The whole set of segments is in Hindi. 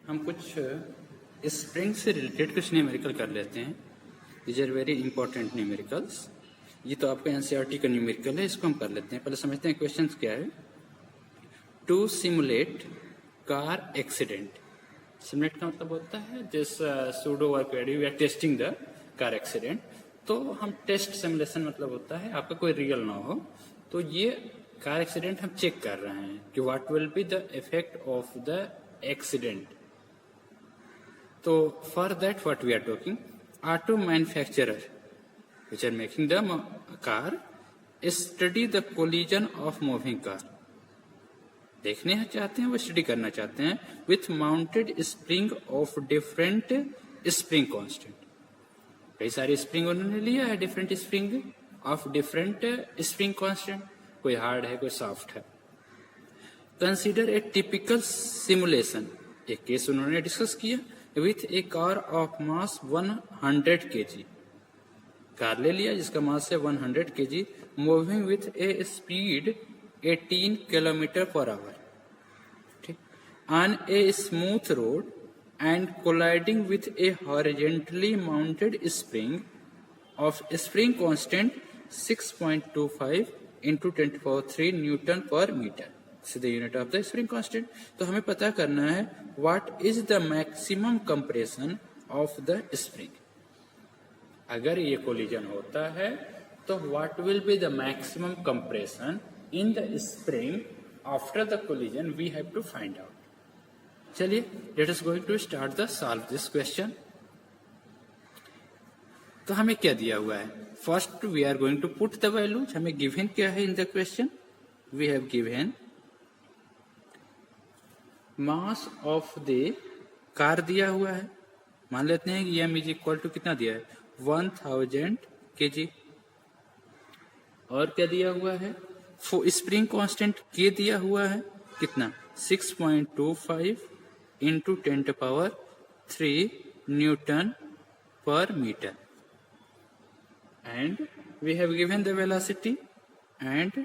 हम कुछ स्प्रिंग से रिलेटेड कुछ न्यूमेरिकल कर लेते हैं। These are very important numericals. ये तो आपका एनसीईआरटी का न्यूमेरिकल है, इसको हम कर लेते हैं। पहले समझते हैं क्वेश्चन क्या है। To simulate car accident. Simulate का मतलब होता है this pseudo work we are testing the car accident. तो हम टेस्ट सिमुलेशन मतलब होता है आपका कोई रियल ना हो, तो ये कार एक्सीडेंट हम चेक कर रहे हैं कि what will be the effect of the accident. तो for that what we are talking, auto manufacturer which are making the car study the collision of moving car। देखने चाहते हैं, वो स्टडी करना चाहते हैं with mounted spring of different spring constant. कई सारे स्प्रिंग उन्होंने लिया है, different spring of different spring constant, कोई हार्ड है कोई सॉफ्ट है। कंसीडर ए टिपिकल सिमुलेशन, एक केस उन्होंने डिस्कस किया with A car of mass 100 kg। Car ले लिया जिसका मास है 100 kg, moving with A speed 18 km/h, ठीक, on a smooth road and colliding with A horizontally mounted spring of spring constant 6.25 into 10⁻³ Nm/m, is the unit of the spring constant। तो हमें पता करना है what is the maximum compression of the spring। अगर ये कोलिजन होता है तो what will be the maximum compression in the spring after the collision, we have to find out. चलिए let us going to start the solve this question. तो हमें क्या दिया हुआ है, first we are going to put the values. हमें गिवन क्या है in the question, we have given mass of the car दिया हुआ है, मान लेते हैं कि m इज इक्वल टू कितना दिया है 1000 kg। और क्या दिया हुआ है, स्प्रिंग कांस्टेंट k दिया हुआ है कितना 6.25 into 10⁻³ Nm/m, and we have given the velocity, and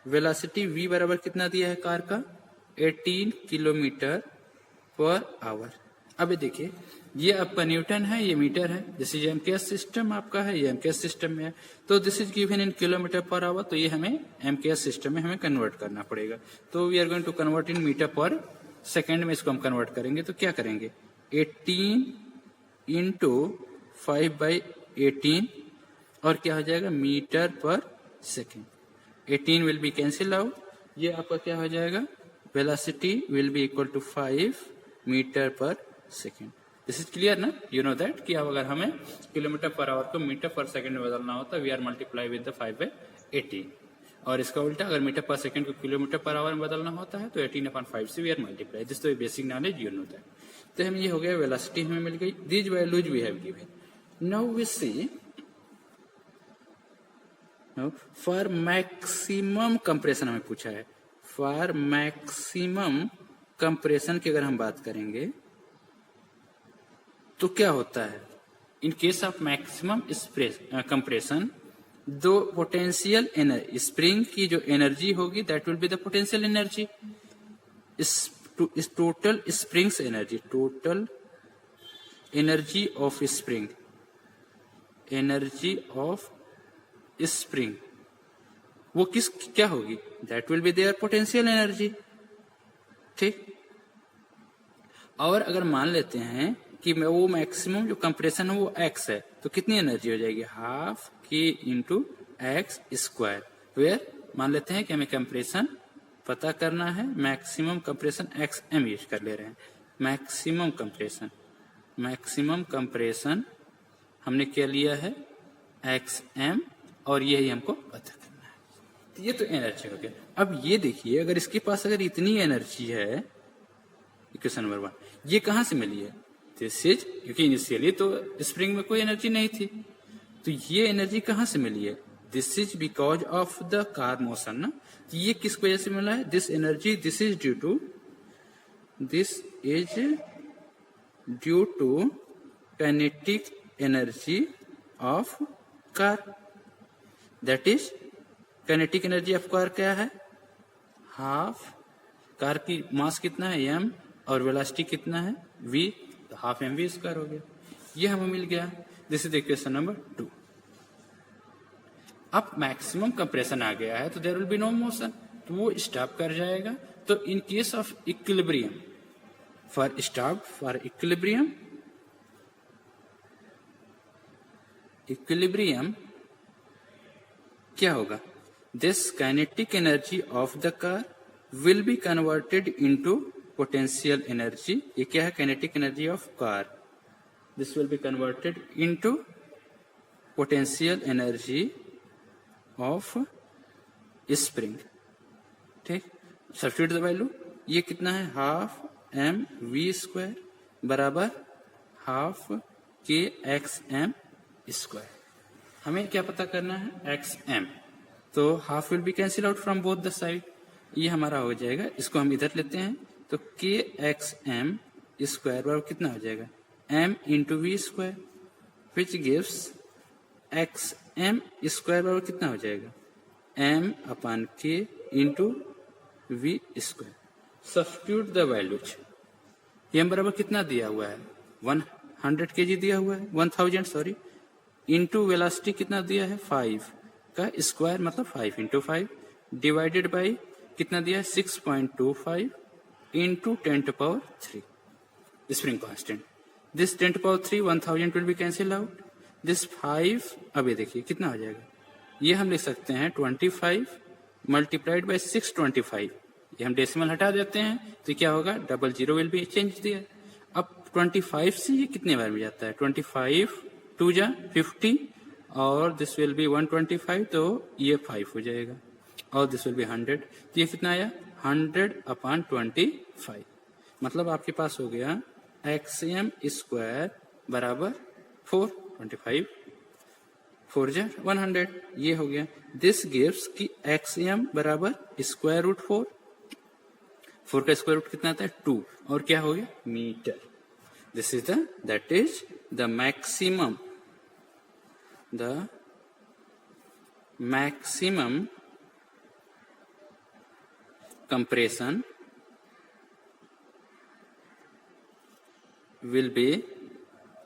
velocity v बराबर कितना दिया है कार का 18 km/h। अब देखिए ये आपका न्यूटन है, ये मीटर है, दिस इज एमकेएस सिस्टम आपका है, ये एमकेएस सिस्टम में है, तो this is given in km/h, तो ये हमें एमकेएस सिस्टम में हमें कन्वर्ट करना पड़ेगा। तो we are going to convert in metre per second में इसको हम कन्वर्ट करेंगे। तो क्या करेंगे 18 into 5/18 और क्या हो जाएगा metre per second. 18 will be cancel out, ये आपका क्या हो जाएगा velocity will be equal to 5 metre per second. This is clear ना, यू नो दैट कि अब अगर हमें km/h को मीटर/सेकंड में बदलना होता है we are multiply with the 5/18, और इसका उल्टा अगर मीटर/सेकंड को km/h में बदलना होता है तो 18/5 से वी आर मल्टीप्लाई। दिस तो basic knowledge, you know that. तो हम ये हो गया वेलोसिटी हमें मिल गई, these values we have given. Now we see for maximum compression हमें पूछा है। फॉर मैक्सिमम कंप्रेशन की अगर हम बात करेंगे तो क्या होता है, इन केस ऑफ मैक्सिमम कंप्रेशन दो पोटेंशियल एनर्जी, स्प्रिंग की जो एनर्जी होगी that will be the potential energy, total springs energy, total energy of spring, energy of spring वो किस क्या होगी that will be their potential energy, ठीक। और अगर मान लेते हैं कि वो मैक्सिमम जो कंप्रेशन है वो x है, तो कितनी एनर्जी हो जाएगी half k into x square, where मान लेते हैं कि हमें कंप्रेशन पता करना है, मैक्सिमम कंप्रेशन xm यूज कर ले रहे हैं। मैक्सिमम कंप्रेशन हमने क्या लिया है xm, और यही हमको पता करना है। तो ये तो एनर्जी हो गया। अब ये देखिए अगर इसके पास अगर इतनी एनर्जी है, इक्वेशन नंबर 1, ये कहां से मिली है, दिस इज, क्योंकि इनिशियली तो स्प्रिंग में कोई एनर्जी नहीं थी, तो ये एनर्जी कहां से मिली है, this is because of the car motion ना। तो ये किस वजह से मिला है, this energy, this is due to kinetic energy of car, that is kinetic energy of car क्या है हाफ, कार की मास कितना है m, और वेलोसिटी कितना है v, तो हाफ mv स्क्वायर हो गया। ये हमें मिल गया। This is equation number 2। अब मैक्सिमम कंप्रेशन आ गया है तो there will be no motion, तो वो स्टॉप कर जाएगा। तो in case of equilibrium, for stop, for equilibrium क्या होगा? This kinetic energy of the car will be converted into potential energy. ये क्या है? Kinetic energy of car. This will be converted into potential energy of spring. ठीक, सब्स्टिट्यूट द वैल्यू। ये कितना है? हाफ एम वी स्क्वायर बराबर half k x m square. हमें क्या पता करना है? X m. तो half will be cancel out from both the side, ये हमारा हो जाएगा। इसको हम इधर लेते हैं तो के एक्स एम स्क्वायर बराबर कितना हो जाएगा? M into v square, which gives x m square बराबर कितना हो जाएगा? M upon k into v square. Substitute the values. M बराबर कितना दिया हुआ है? 100 kg दिया हुआ है, 1000 सॉरी, इंटू वेलोसिटी कितना दिया है? 5 का स्क्वायर मतलब 5 इंटू 5 डिवाइडेड बाई कितना दिया है? 6.25 into 10⁻³ spring constant. This 10⁻³ 1000 will be cancel out. This 5, अब ये देखिए कितना हो जाएगा? ये हम लिख सकते हैं 25 मल्टीप्लाइड बाई 625। ये हम डेसिमल हटा देते हैं तो क्या होगा? 00 विल बी चेंज दिया। अब 25 से ये कितने बार में जाता है? 25 2 जा 50 और दिस विल बी 125, तो ये 5 हो जाएगा और दिस विल बी 100। तो ये कितना आया? 100/25। मतलब आपके पास हो गया एक्स एम स्क्वायर बराबर 425, 4 जा 100, ये हो गया। दिस गिव्स कि एक्स एम बराबर स्क्वायर रूट 4, 4 का स्क्वायर रूट कितना आता है? 2, और क्या हो गया? Metre. This is that is the maximum compression will be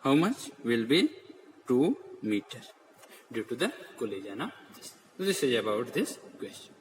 how much? Will be 2 meter due to the collision of this. This is about this question.